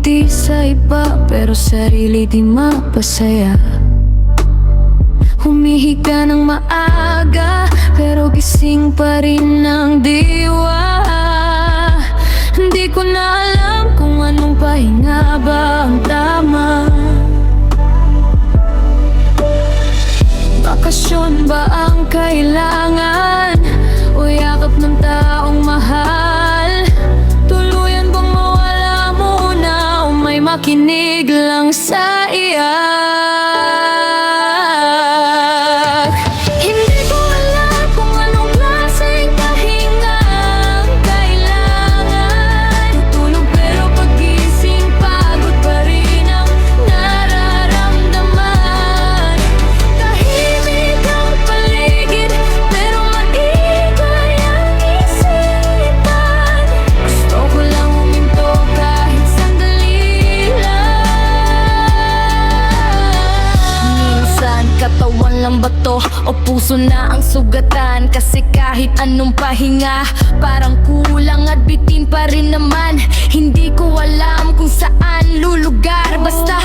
Ngiti sa iba pero sarili di mapasaya. Humihiga ng maaga pero gising pa rin ng diwa. Hindi ko na alam kung anong pahinga ba ang tama. Bakasyon ba ang kailangan o yakap ng taong mahal? Tuluyan bang mawala muna o may makinig lang sa iyak? Hindi ko alam kung anong klaseng pahinga ang kailangan. Tutulog pero pagising pagod pa rin ang nararamdaman. Tahimik ang paligid pero maingay ang isipan. Gusto ko lang huminto kahit sandali lang. Minsan katawan lang ba to o puso na ang sugatan? Kasi kahit anong pahinga parang kulang at bitin pa rin naman. Hindi ko alam kung saan lulugar. Basta